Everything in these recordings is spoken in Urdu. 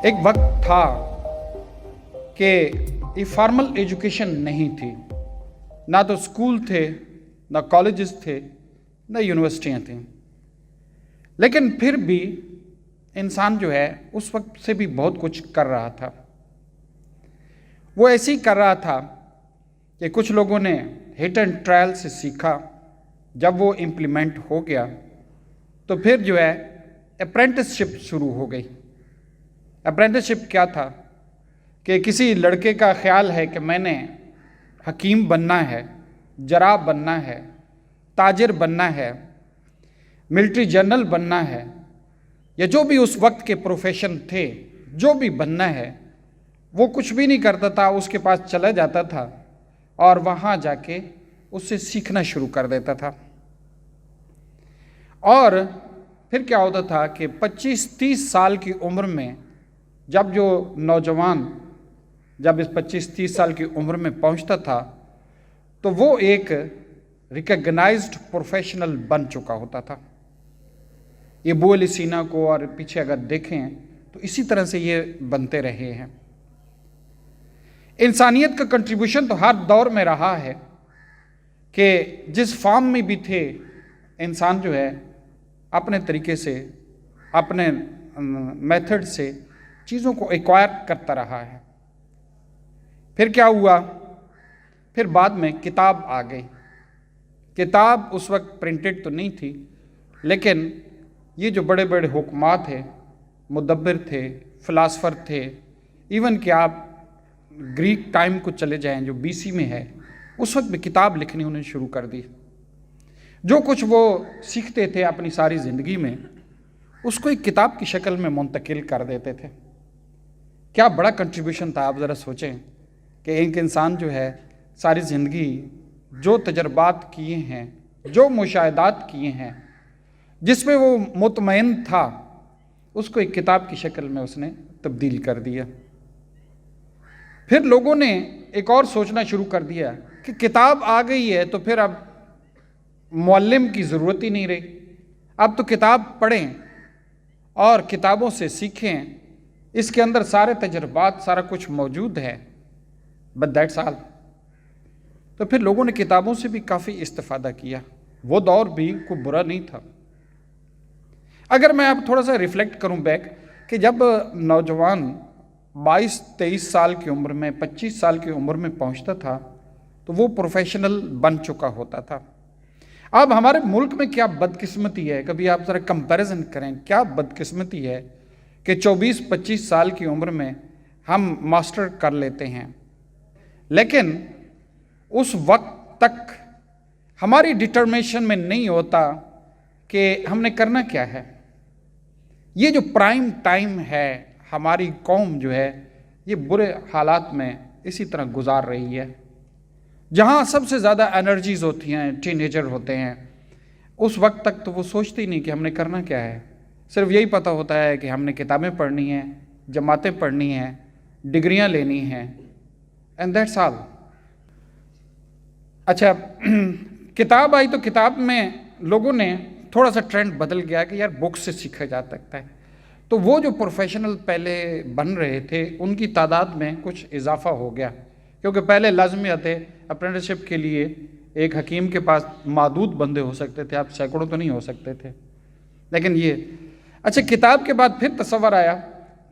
ایک وقت تھا کہ یہ فارمل ایجوکیشن نہیں تھی، نہ تو اسکول تھے، نہ کالجز تھے، نہ یونیورسٹیاں تھیں، لیکن پھر بھی انسان جو ہے اس وقت سے بھی بہت کچھ کر رہا تھا۔ وہ ایسے ہی کر رہا تھا کہ کچھ لوگوں نے ہٹ اینڈ ٹرائل سے سیکھا، جب وہ امپلیمنٹ ہو گیا تو پھر جو ہے اپرینٹس شپ شروع ہو گئی۔ اپرینٹس شپ کیا تھا کہ کسی لڑکے کا خیال ہے کہ میں نے حکیم بننا ہے، جراح بننا ہے، تاجر بننا ہے، ملٹری جنرل بننا ہے، یا جو بھی اس وقت کے پروفیشن تھے، جو بھی بننا ہے، وہ کچھ بھی نہیں کرتا تھا، اس کے پاس چلا جاتا تھا اور وہاں جا کے اس سے سیکھنا شروع کر دیتا تھا۔ اور پھر کیا ہوتا تھا کہ 25-30 سال کی عمر میں جب جو نوجوان جب اس 25-30 سال کی عمر میں پہنچتا تھا تو وہ ایک ریکگنائزڈ پروفیشنل بن چکا ہوتا تھا۔ یہ ابو علی سینا کو اور پیچھے اگر دیکھیں تو اسی طرح سے یہ بنتے رہے ہیں۔ انسانیت کا کنٹریبیوشن تو ہر دور میں رہا ہے کہ جس فارم میں بھی تھے، انسان جو ہے اپنے طریقے سے، اپنے میتھڈ سے چیزوں کو ایکوائر کرتا رہا ہے۔ پھر کیا ہوا؟ پھر بعد میں کتاب آ گئی۔ کتاب اس وقت پرنٹڈ تو نہیں تھی، لیکن یہ جو بڑے بڑے حکمات ہیں، مدبر تھے، فلاسفر تھے، ایون کہ آپ گریک ٹائم کو چلے جائیں جو BC میں ہے، اس وقت بھی کتاب لکھنی انہوں نے شروع کر دی۔ جو کچھ وہ سیکھتے تھے اپنی ساری زندگی میں، اس کو ایک کتاب کی شکل میں منتقل کر دیتے تھے۔ کیا بڑا کنٹریبیوشن تھا! آپ ذرا سوچیں کہ ایک انسان جو ہے ساری زندگی جو تجربات کیے ہیں، جو مشاہدات کیے ہیں، جس میں وہ مطمئن تھا، اس کو ایک کتاب کی شکل میں اس نے تبدیل کر دیا۔ پھر لوگوں نے ایک اور سوچنا شروع کر دیا کہ کتاب آ گئی ہے تو پھر اب معلم کی ضرورت ہی نہیں رہی، اب تو کتاب پڑھیں اور کتابوں سے سیکھیں، اس کے اندر سارے تجربات، سارا کچھ موجود ہے، بٹ دیٹس آل۔ تو پھر لوگوں نے کتابوں سے بھی کافی استفادہ کیا۔ وہ دور بھی کوئی برا نہیں تھا۔ اگر میں اب تھوڑا سا ریفلیکٹ کروں بیک کہ جب نوجوان 22-23 سال کی عمر میں، 25 سال کی عمر میں پہنچتا تھا تو وہ پروفیشنل بن چکا ہوتا تھا۔ اب ہمارے ملک میں کیا بدقسمتی ہے، کبھی آپ ذرا کمپیریزن کریں، کیا بدقسمتی ہے کہ 24-25 سال کی عمر میں ہم ماسٹر کر لیتے ہیں، لیکن اس وقت تک ہماری ڈٹرمنیشن میں نہیں ہوتا کہ ہم نے کرنا کیا ہے۔ یہ جو پرائم ٹائم ہے، ہماری قوم جو ہے یہ برے حالات میں اسی طرح گزار رہی ہے، جہاں سب سے زیادہ انرجیز ہوتی ہیں، ٹین ایجر ہوتے ہیں، اس وقت تک تو وہ سوچتے ہی نہیں کہ ہم نے کرنا کیا ہے۔ صرف یہی پتہ ہوتا ہے کہ ہم نے کتابیں پڑھنی ہیں، جماعتیں پڑھنی ہیں، ڈگریاں لینی ہیں، اینڈ دیٹس آل۔ اچھا، کتاب آئی تو کتاب میں لوگوں نے تھوڑا سا ٹرینڈ بدل گیا کہ یار بک سے سیکھا جا سکتا ہے، تو وہ جو پروفیشنل پہلے بن رہے تھے ان کی تعداد میں کچھ اضافہ ہو گیا، کیونکہ پہلے لازمیت ہے اپرینٹسشپ کے لیے ایک حکیم کے پاس محدود بندے ہو سکتے تھے، آپ سینکڑوں تو نہیں ہو سکتے تھے، لیکن یہ اچھا کتاب کے بعد پھر تصور آیا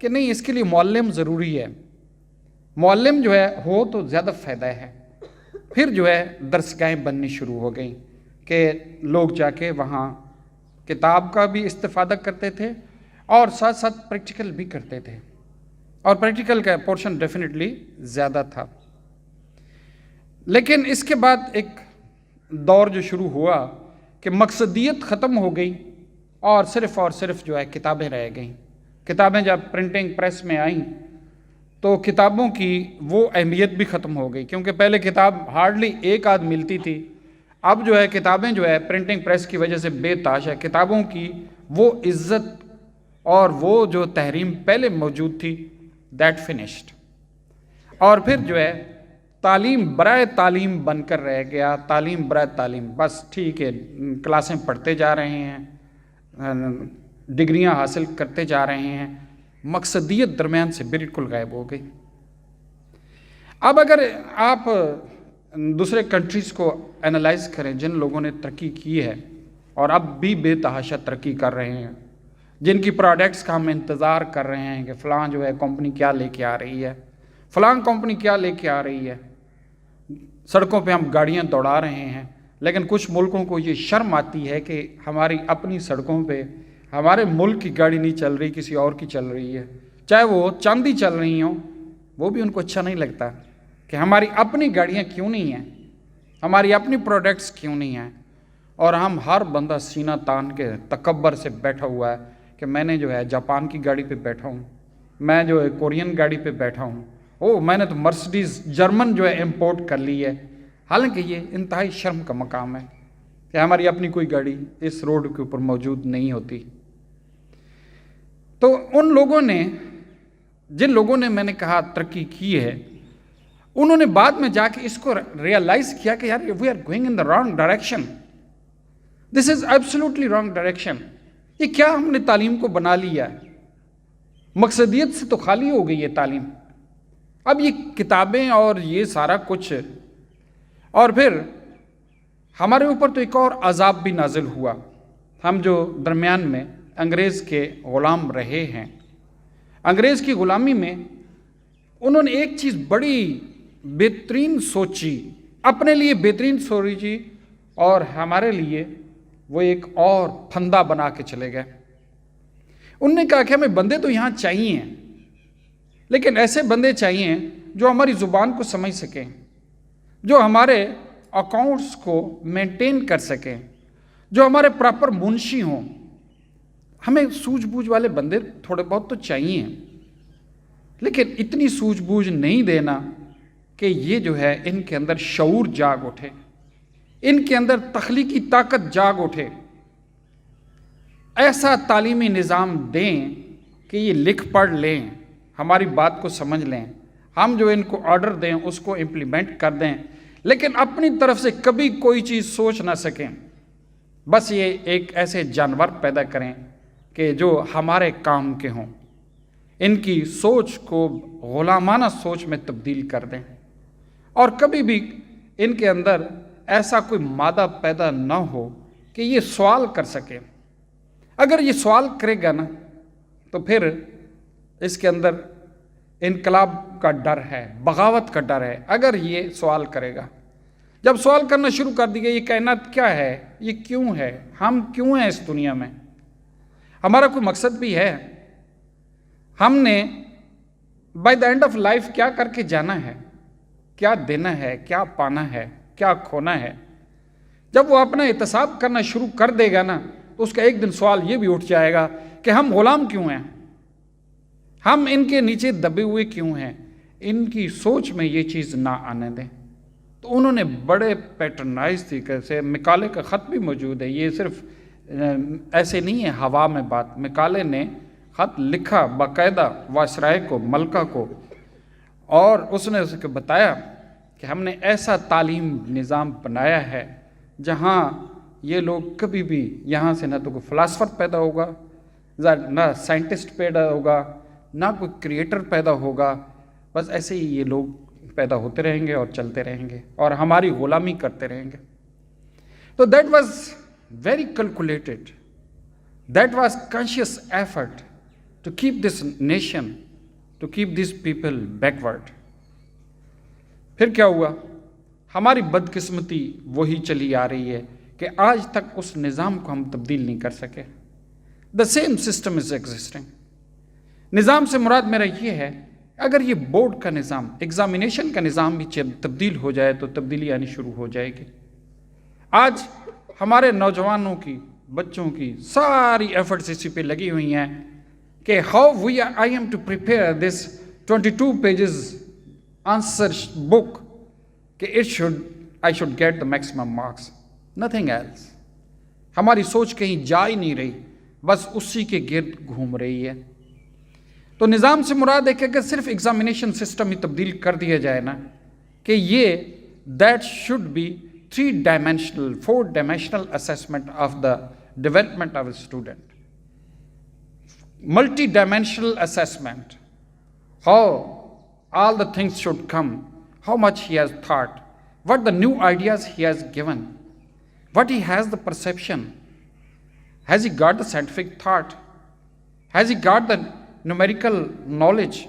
کہ نہیں، اس کے لیے معلم ضروری ہے، معلم جو ہے ہو تو زیادہ فائدہ ہے۔ پھر جو ہے درسگاہیں بننی شروع ہو گئیں کہ لوگ جا کے وہاں کتاب کا بھی استفادہ کرتے تھے اور ساتھ ساتھ پریکٹیکل بھی کرتے تھے، اور پریکٹیکل کا پورشن ڈیفینیٹلی زیادہ تھا۔ لیکن اس کے بعد ایک دور جو شروع ہوا کہ مقصدیت ختم ہو گئی اور صرف جو ہے کتابیں رہ گئیں۔ کتابیں جب پرنٹنگ پریس میں آئیں تو کتابوں کی وہ اہمیت بھی ختم ہو گئی، کیونکہ پہلے کتاب ہارڈلی ایک آدھ ملتی تھی، اب جو ہے کتابیں جو ہے پرنٹنگ پریس کی وجہ سے بے تاش ہے۔ کتابوں کی وہ عزت اور وہ جو تحریم پہلے موجود تھی، دیٹ فنشڈ۔ اور پھر جو ہے تعلیم برائے تعلیم بن کر رہ گیا، تعلیم برائے تعلیم، بس ٹھیک ہے، کلاسیں پڑھتے جا رہے ہیں، ڈگریاں حاصل کرتے جا رہے ہیں، مقصدیت درمیان سے بالکل غائب ہو گئی۔ اب اگر آپ دوسرے کنٹریز کو انالائز کریں جن لوگوں نے ترقی کی ہے اور اب بھی بے تحاشا ترقی کر رہے ہیں، جن کی پروڈکٹس کا ہم انتظار کر رہے ہیں کہ فلاں جو ہے کمپنی کیا لے کے آ رہی ہے، فلاں کمپنی کیا لے کے آ رہی ہے، سڑکوں پہ ہم گاڑیاں دوڑا رہے ہیں، لیکن کچھ ملکوں کو یہ شرم آتی ہے کہ ہماری اپنی سڑکوں پہ ہمارے ملک کی گاڑی نہیں چل رہی، کسی اور کی چل رہی ہے، چاہے وہ چاندی چل رہی ہوں، وہ بھی ان کو اچھا نہیں لگتا کہ ہماری اپنی گاڑیاں کیوں نہیں ہیں، ہماری اپنی پروڈکٹس کیوں نہیں ہیں، اور ہم ہر بندہ سینہ تان کے تکبر سے بیٹھا ہوا ہے کہ میں نے جو ہے جاپان کی گاڑی پہ بیٹھا ہوں، میں جو ہے کورین گاڑی پہ بیٹھا ہوں، میں نے تو مرسڈیز جرمن جو ہے امپورٹ کر لی ہے، حالانکہ یہ انتہائی شرم کا مقام ہے کہ ہماری اپنی کوئی گاڑی اس روڈ کے اوپر موجود نہیں ہوتی۔ تو ان لوگوں نے، جن لوگوں نے میں نے کہا ترقی کی ہے، انہوں نے بعد میں جا کے اس کو ریئلائز کیا کہ یار we are going in the wrong direction, this is absolutely wrong direction. یہ کیا ہم نے تعلیم کو بنا لیا ہے، مقصدیت سے تو خالی ہو گئی ہے تعلیم۔ اب یہ کتابیں اور یہ سارا کچھ، اور پھر ہمارے اوپر تو ایک اور عذاب بھی نازل ہوا، ہم جو درمیان میں انگریز کے غلام رہے ہیں، انگریز کی غلامی میں انہوں نے ایک چیز بڑی بہترین سوچی، اپنے لیے بہترین سوچی، اور ہمارے لیے وہ ایک اور پھندا بنا کے چلے گئے۔ انہوں نے کہا کہ ہمیں بندے تو یہاں چاہیے، لیکن ایسے بندے چاہیے جو ہماری زبان کو سمجھ سکیں، جو ہمارے اکاؤنٹس کو مینٹین کر سکیں، جو ہمارے پراپر منشی ہوں۔ ہمیں سوجھ بوجھ والے بندے تھوڑے بہت تو چاہیے، لیکن اتنی سوجھ بوجھ نہیں دینا کہ یہ جو ہے ان کے اندر شعور جاگ اٹھے، ان کے اندر تخلیقی طاقت جاگ اٹھے، ایسا تعلیمی نظام دیں کہ یہ لکھ پڑھ لیں، ہماری بات کو سمجھ لیں، ہم جو ان کو آرڈر دیں اس کو امپلیمنٹ کر دیں، لیکن اپنی طرف سے کبھی کوئی چیز سوچ نہ سکیں، بس یہ ایک ایسے جانور پیدا کریں کہ جو ہمارے کام کے ہوں، ان کی سوچ کو غلامانہ سوچ میں تبدیل کر دیں، اور کبھی بھی ان کے اندر ایسا کوئی مادہ پیدا نہ ہو کہ یہ سوال کر سکے۔ اگر یہ سوال کرے گا نا تو پھر اس کے اندر انقلاب کا ڈر ہے، بغاوت کا ڈر ہے، اگر یہ سوال کرے گا۔ جب سوال کرنا شروع کر دی گئی یہ کائنات کیا ہے، یہ کیوں ہے، ہم کیوں ہیں اس دنیا میں، ہمارا کوئی مقصد بھی ہے، ہم نے by the and of life کیا کر کے جانا ہے، کیا دینا ہے، کیا پانا ہے، کیا کھونا ہے۔ جب وہ اپنا احتساب کرنا شروع کر دے گا نا تو اس کا ایک دن سوال یہ بھی اٹھ جائے گا کہ ہم غلام کیوں ہیں، ہم ان کے نیچے دبے ہوئے کیوں ہیں، ان کی سوچ میں یہ چیز نہ آنے دیں۔ تو انہوں نے بڑے پیٹرنائز طریقے سے، مکالے کا خط بھی موجود ہے، یہ صرف ایسے نہیں ہے ہوا میں بات، مکالے نے خط لکھا باقاعدہ وائسرائے کو، ملکہ کو، اور اس نے اس کو بتایا کہ ہم نے ایسا تعلیم نظام بنایا ہے جہاں یہ لوگ کبھی بھی یہاں سے نہ تو کوئی فلاسفر پیدا ہوگا، نہ سائنٹسٹ پیدا ہوگا، نہ کوئی کریٹر پیدا ہوگا، بس ایسے ہی یہ لوگ پیدا ہوتے رہیں گے اور چلتے رہیں گے اور ہماری غلامی کرتے رہیں گے۔ تو that was very calculated, that was conscious effort to keep this nation, to keep these people backward. پھر کیا ہوا؟ ہماری بدقسمتی وہی چلی آ رہی ہے کہ آج تک اس نظام کو ہم تبدیل نہیں کر سکے۔ The same system is existing. نظام سے مراد میرا یہ ہے، اگر یہ بورڈ کا نظام، ایگزامینیشن کا نظام بھی تبدیل ہو جائے تو تبدیلی آنی شروع ہو جائے گی۔ آج ہمارے نوجوانوں کی، بچوں کی ساری ایفرٹس اسی پہ لگی ہوئی ہیں کہ how I am to prepare this 22 pages answer book کہ I should get the maximum marks, nothing else۔ ہماری سوچ کہیں جا ہی نہیں رہی، بس اسی کے گرد گھوم رہی ہے۔ تو نظام سے مراد ہے کہ اگر صرف ایگزامینیشن سسٹم ہی تبدیل کر دیا جائے نا کہ یہ that should be 4 dimensional assessment of the development of a student۔ multi-dimensional assessment, how all the things should come, how much he has thought, what the new ideas he has given, what he has the perception. Has he got the scientific thought? Has he got the numerical knowledge?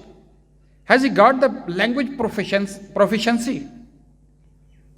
Has he got the language proficiency?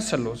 SLOs,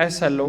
SLO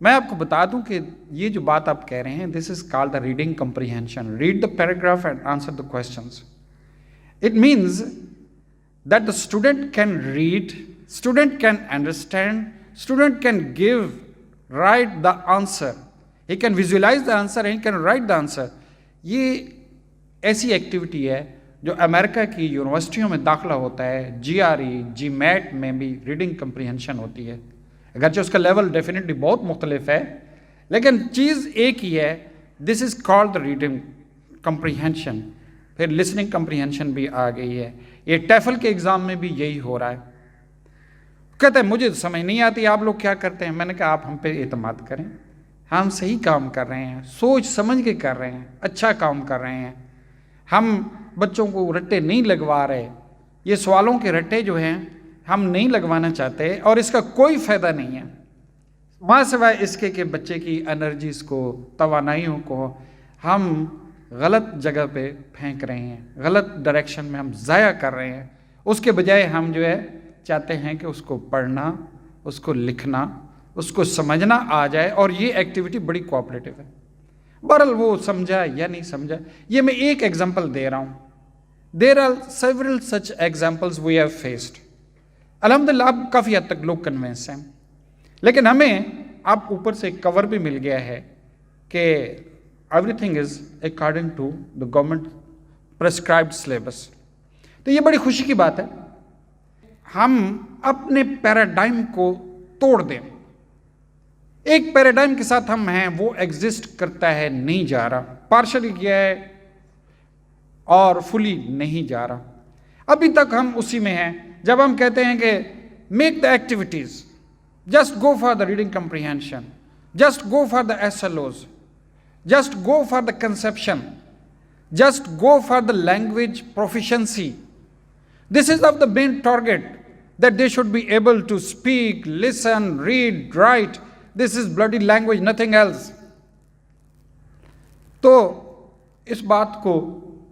میں آپ کو بتا دوں کہ یہ جو بات آپ کہہ رہے ہیں this is called the reading comprehension. Read the paragraph and answer the questions. It means that the student can read, student can understand, student can give right the answer, he can visualise the answer, he can write the answer. یہ ایسی ایکٹیویٹی ہے جو امریکہ کی یونیورسٹیوں میں داخلہ ہوتا ہے, GRE, GMAT میں بھی ریڈنگ کمپریہنشن ہوتی ہے. اگرچہ اس کا لیول ڈیفینیٹلی بہت مختلف ہے, لیکن چیز ایک ہی ہے. This is called the reading comprehension. پھر لسننگ کمپریہنشن بھی آ گئی ہے. یہ ٹیفل کے ایگزام میں بھی یہی ہو رہا ہے. کہتے ہیں مجھے سمجھ نہیں آتی آپ لوگ کیا کرتے ہیں. میں نے کہا آپ ہم پہ اعتماد کریں, ہم صحیح کام کر رہے ہیں, سوچ سمجھ کے کر رہے ہیں, اچھا کام کر رہے ہیں. ہم بچوں کو رٹے نہیں لگوا رہے. یہ سوالوں کے رٹے جو ہیں ہم نہیں لگوانا چاہتے, اور اس کا کوئی فائدہ نہیں ہے وہاں سوائے اس کے کہ بچے کی انرجیز کو, توانائیوں کو ہم غلط جگہ پہ پھینک رہے ہیں, غلط ڈائریکشن میں ہم ضائع کر رہے ہیں. اس کے بجائے ہم جو ہے چاہتے ہیں کہ اس کو پڑھنا, اس کو لکھنا, اس کو سمجھنا آ جائے. اور یہ ایکٹیویٹی بڑی کوآپریٹو ہے. بہرحال وہ سمجھا یا نہیں سمجھا, یہ میں ایک ایگزامپل دے رہا ہوں. There are several such examples we have faced. الحمدللہ اب کافی حد تک لوگ کنونس ہیں, لیکن ہمیں اب اوپر سے کور بھی مل گیا ہے کہ every thing is according to the government prescribed syllabus. تو یہ بڑی خوشی کی بات ہے. ہم اپنے پیراڈائم کو توڑ دیں. ایک پیراڈائم کے ساتھ ہم ہیں, وہ ایگزسٹ کرتا ہے, نہیں جا رہا, پارشلی کیا ہے اور فلی نہیں جا رہا. ابھی تک ہم اسی میں ہیں. جب ہم کہتے ہیں کہ make the activities, just go for the reading comprehension, just go for the SLOs, just go for the conception, just go for the language proficiency. This is of the main target that they should be able to speak, listen, read, write. This is bloody language, nothing else. تو اس بات کو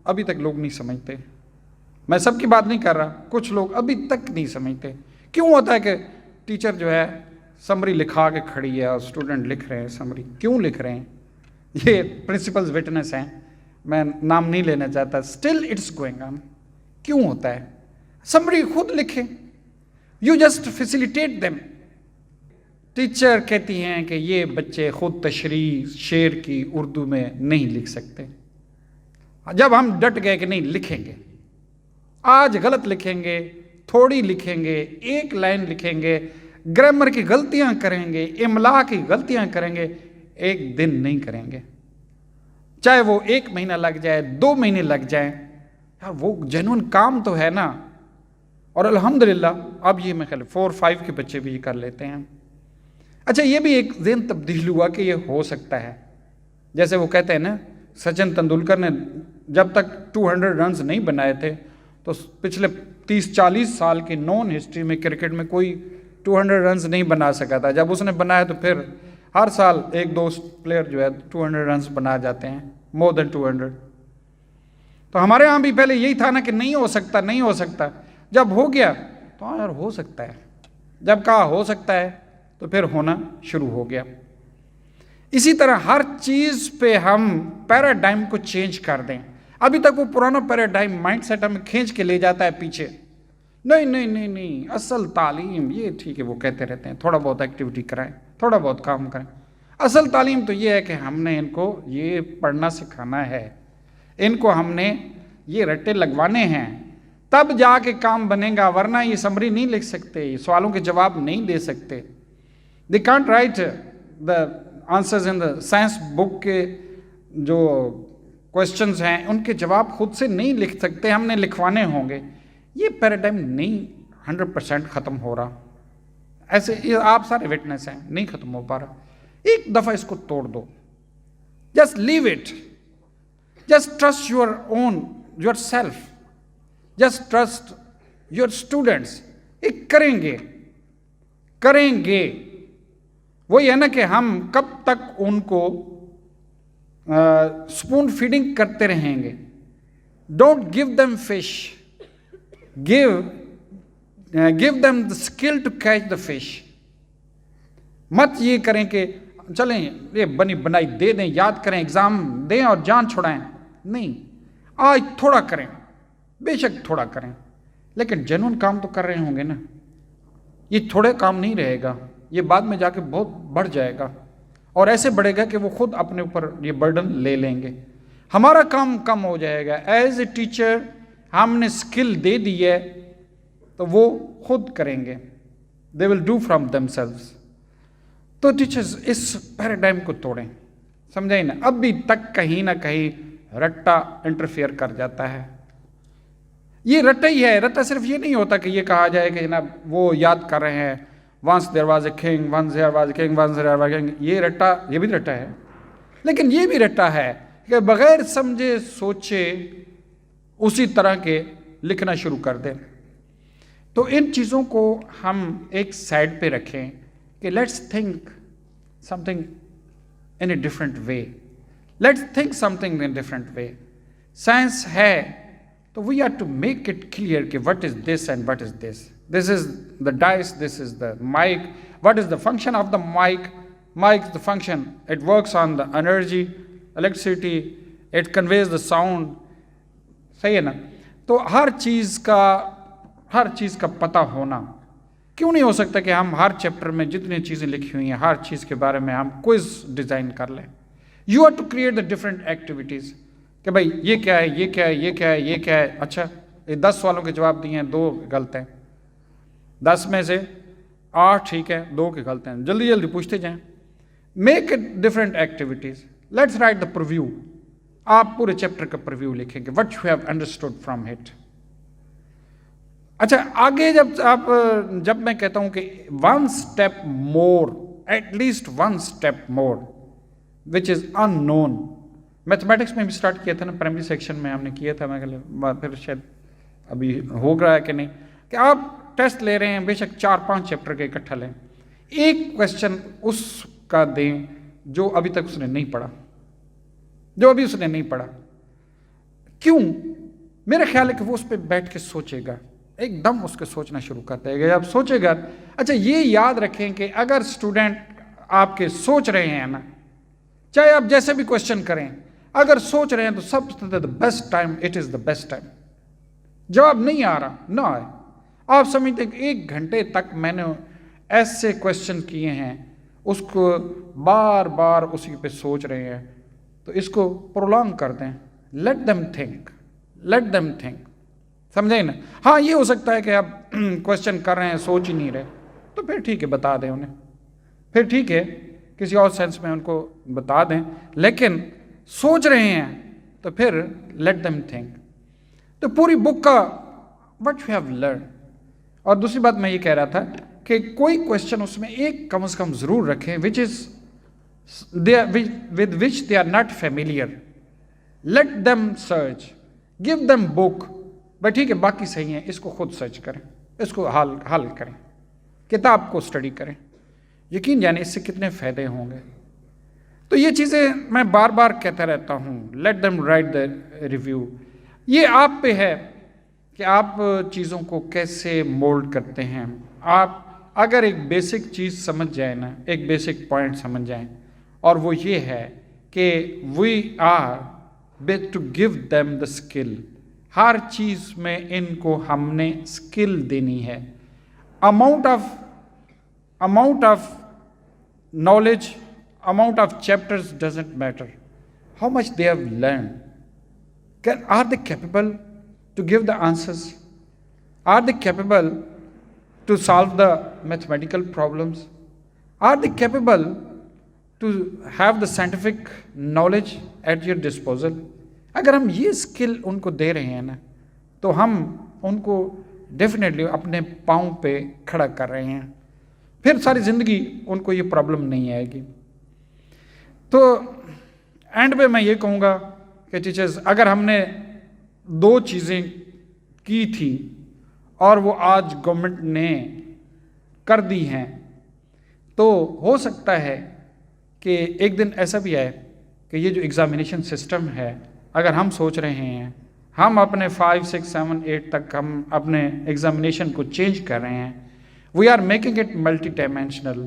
ابھی تک لوگ نہیں سمجھتے. میں سب کی بات نہیں کر رہا, کچھ لوگ ابھی تک نہیں سمجھتے. کیوں ہوتا ہے کہ ٹیچر جو ہے سمری لکھا کے کھڑی ہے اور اسٹوڈنٹ لکھ رہے ہیں سمری. کیوں لکھ رہے ہیں؟ یہ پرنسپلز وٹنس ہیں, میں نام نہیں لینا چاہتا. Still it's going on. کیوں ہوتا ہے؟ سمری خود لکھیں, you just facilitate them. Teacher کہتی ہیں کہ یہ بچے خود تشریح شعر کی اردو میں نہیں لکھ سکتے. جب ہم ڈٹ گئے کہ نہیں لکھیں گے, آج غلط لکھیں گے, تھوڑی لکھیں گے, ایک لائن لکھیں گے, گرامر کی غلطیاں کریں گے, املا کی غلطیاں کریں گے, ایک دن نہیں کریں گے, چاہے وہ 1 مہینہ لگ جائے, 2 مہینے لگ جائیں. وہ جنون کام تو ہے نا. اور الحمدللہ اب یہ میں خیال 4-5 کے بچے بھی یہ کر لیتے ہیں. اچھا, یہ بھی ایک ذہن تبدیل ہوا کہ یہ ہو سکتا ہے. جیسے وہ کہتے ہیں نا, سچن تندولکر نے جب تک 200 رنز نہیں بنائے تھے تو پچھلے 30-40 سال کی نون ہسٹری میں کرکٹ میں کوئی 200 رنز نہیں بنا سکا تھا. جب اس نے بنایا تو پھر ہر سال 1-2 پلیئر جو ہے 200 رنز بنا جاتے ہیں, مور دین 200. تو ہمارے ہاں بھی پہلے یہی تھا نا کہ نہیں ہو سکتا, نہیں ہو سکتا. جب ہو گیا تو ہاں یار ہو سکتا ہے. جب کہا ہو سکتا ہے تو پھر ہونا شروع ہو گیا. اسی طرح ہر چیز پہ ہم پیراڈائم کو چینج کر دیں. ابھی تک وہ پرانا پیراڈائم مائنڈ سیٹ ہمیں کھینچ کے لے جاتا ہے پیچھے. نہیں, اصل تعلیم یہ ٹھیک ہے, وہ کہتے رہتے ہیں تھوڑا بہت ایکٹیویٹی کرائیں, تھوڑا بہت کام کریں. اصل تعلیم تو یہ ہے کہ ہم نے ان کو یہ پڑھنا سکھانا ہے, ان کو ہم نے یہ رٹے لگوانے ہیں, تب جا کے کام بنے گا. ورنہ یہ سمری نہیں لکھ سکتے, یہ سوالوں کے جواب نہیں دے سکتے. They can't write the answers in the science book کے جو questions ہیں ان کے جواب خود سے نہیں لکھ سکتے, ہم نے لکھوانے ہوں گے. یہ پیراڈائم نہیں 100% ختم ہو رہا. ایسے یہ آپ سارے وٹنس ہیں, نہیں ختم ہو پا رہا. ایک دفعہ اس کو توڑ دو. Just leave it. Just trust your own, yourself. Just trust your students. ایک کریں گے. وہی ہے نا کہ ہم کب تک ان کو اسپون فیڈنگ کرتے رہیں گے. Don't give them fish, give them the skill to catch the fish. مت یہ کریں کہ چلیں یہ بنی بنائی دے دیں، یاد کریں، ایگزام دیں اور جان چھڑائیں. نہیں، آج تھوڑا کریں، بے شک تھوڑا کریں، لیکن جنون کام تو کر رہے ہوں گے نا. یہ تھوڑے کام نہیں رہے گا، یہ بعد میں جا کے بہت بڑھ جائے گا، اور ایسے بڑھے گا کہ وہ خود اپنے اوپر یہ برڈن لے لیں گے. ہمارا کام کم ہو جائے گا. ایز اے ٹیچر ہم نے اسکل دے دی ہے تو وہ خود کریں گے. They will do from themselves. تو ٹیچرز اس پیراڈائم کو توڑیں. سمجھائیں نا، ابھی تک کہیں نہ کہیں رٹا انٹرفیئر کر جاتا ہے. یہ رٹا ہی ہے. رٹا صرف یہ نہیں ہوتا کہ یہ کہا جائے کہ جناب وہ یاد کر رہے ہیں once there was a king, once there was a king, once there was a king. یہ رٹا، یہ بھی رٹا ہے، لیکن یہ بھی رٹا ہے کہ بغیر سمجھے سوچے اسی طرح کے لکھنا شروع کر دیں. تو ان چیزوں کو ہم ایک سائڈ پہ رکھیں کہ let's think something in a different way. Let's think something in different way. Science ہے تو we are to make it clear کہ what is this and what is this. This is the dice, this is the mic. What is the function of the mic? Mic is the function. It works on the energy, electricity. It conveys the sound. صحیح ہے نا. تو ہر چیز کا پتہ ہونا. کیوں نہیں ہو سکتا کہ ہم ہر چیپٹر میں جتنی چیزیں لکھی ہوئی ہیں ہر چیز کے بارے میں ہم کوئز ڈیزائن کر لیں. You are to create the different activities کہ بھائی یہ کیا ہے، یہ کیا ہے، یہ کیا ہے، یہ کیا ہے. اچھا، یہ 10 سوالوں کے جواب دیے ہیں، 2 غلط ہیں. 10 میں سے 8 ٹھیک ہے، 2 کے غلط ہیں. جلدی جلدی پوچھتے جائیں. Make it different activities. Let's write the preview. آپ پورے چیپٹر کا پرویو لکھیں گے، what you have understood from it. اچھا، آگے جب میں کہتا ہوں کہ 1 step more, at least 1 step more which is unknown. Mathematics میں بھی اسٹارٹ کیا تھا نا، پرائمری سیکشن میں ہم نے کیا تھا. میں پھر شاید ابھی ہو گیا ہے کہ نہیں، کہ آپ ٹیسٹ لے رہے ہیں، بے شک 4-5 چیپٹر کے اکٹھا لیں، ایک کویسچن اس کا دیں جو ابھی تک اس نے نہیں پڑھا، جو ابھی اس نے نہیں پڑھا. کیوں؟ میرا خیال ہے کہ وہ اس پہ بیٹھ کے سوچے گا، ایک دم اس کو سوچنا شروع کر دے گا. جب سوچے گا، اچھا یہ یاد رکھیں کہ اگر اسٹوڈنٹ آپ کے سوچ رہے ہیں نا، چاہے آپ جیسے بھی کویسچن کریں، اگر سوچ رہے ہیں تو سب سے best time, it is the best time. جواب نہیں آ رہا، نہ آئے. آپ سمجھتے ہیں کہ 1 گھنٹے تک میں نے ایسے کویسچن کیے ہیں، اس کو بار بار اسی پہ سوچ رہے ہیں، تو اس کو پرولونگ کر دیں. Let them think, let them think. سمجھیں نا. ہاں یہ ہو سکتا ہے کہ آپ کویسچن کر رہے ہیں سوچ ہی نہیں رہے، تو پھر ٹھیک ہے بتا دیں انہیں، پھر ٹھیک ہے کسی اور سینس میں ان کو بتا دیں. لیکن سوچ رہے ہیں تو پھر لیٹ دیم تھنک. تو پوری بک کا وٹ یو ہیو لرن. اور دوسری بات میں یہ کہہ رہا تھا کہ کوئی کویسچن اس میں ایک کم از کم ضرور رکھیں which is with which they are not familiar. Let them search, give them book. بھائی ٹھیک ہے باقی صحیح ہیں، اس کو خود سرچ کریں، اس کو حل کریں، کتاب کو اسٹڈی کریں. یقین جانے اس سے کتنے فائدے ہوں گے. تو یہ چیزیں میں بار بار کہتا رہتا ہوں. Let them right the review. یہ آپ پہ ہے کہ آپ چیزوں کو کیسے مولڈ کرتے ہیں. آپ اگر ایک بیسک چیز سمجھ جائیں نا، ایک بیسک پوائنٹ سمجھ جائیں، اور وہ یہ ہے کہ we are but to give them the skill. ہر چیز میں ان کو ہم نے اسکل دینی ہے. Amount of knowledge, amount of chapters doesn't matter. How much they have learned. Are they capable to give the answers? Are they capable to solve the mathematical problems? Are they capable to have the scientific knowledge at your disposal? اگر ہم یہ اسکل ان کو دے رہے ہیں نا، تو ہم ان کو ڈیفینیٹلی اپنے پاؤں پہ کھڑا کر رہے ہیں. پھر ساری زندگی ان کو یہ پرابلم نہیں آئے گی. تو اینڈ پہ میں یہ کہوں گا کہ ٹیچرز، اگر ہم نے 2 چیزیں کی تھی اور وہ آج گورنمنٹ نے کر دی ہیں، تو ہو سکتا ہے کہ ایک دن ایسا بھی آئے کہ یہ جو ایگزامینیشن سسٹم ہے، اگر ہم سوچ رہے ہیں ہم اپنے 5, 6, 7, 8 تک ہم اپنے ایگزامینیشن کو چینج کر رہے ہیں، we are making it multi dimensional.